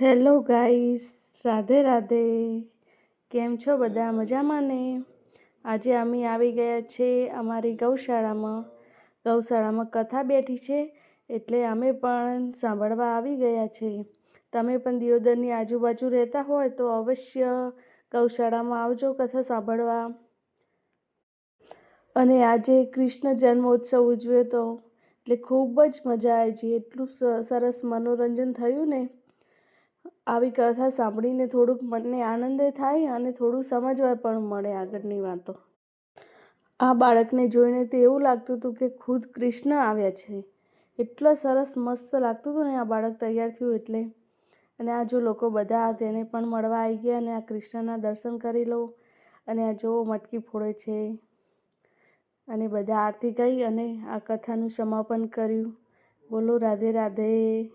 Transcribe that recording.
Hello guys, Radhe Radhe. કેમ છો બધા? મજામાં ને? આજે અમે આવી ગયા છે અમારી ગૌશાળામાં કથા બેઠી છે, એટલે અમે પણ સાંભળવા આવી ગયા છે. તમે પણ દિયોદરની આજુબાજુ રહેતા હોય તો અવશ્ય ગૌશાળામાં આવજો કથા સાંભળવા. અને આજે કૃષ્ણ જન્મોત્સવ ઉજવ્યો હતો, એટલે ખૂબ જ મજા આવી છે. એટલું સરસ મનોરંજન થયું ને. આવી કથા સાંભળીને થોડુંક મનને આનંદ થાય અને થોડું સમજવા પણ મળે આગળની વાતો. આ બાળકને જોઈને તો એવું લાગતું હતું કે ખુદ કૃષ્ણ આવ્યા છે. એટલો સરસ મસ્ત લાગતું હતું ને આ બાળક તૈયાર થયું એટલે. અને આ જો લોકો બધા તેને પણ મળવા આવી ગયા અને આ કૃષ્ણના દર્શન કરી લો. અને આ જો મટકી ફોડે છે અને બધા આરતી ગઈ અને આ કથાનું સમાપન કર્યું. બોલો રાધે રાધે.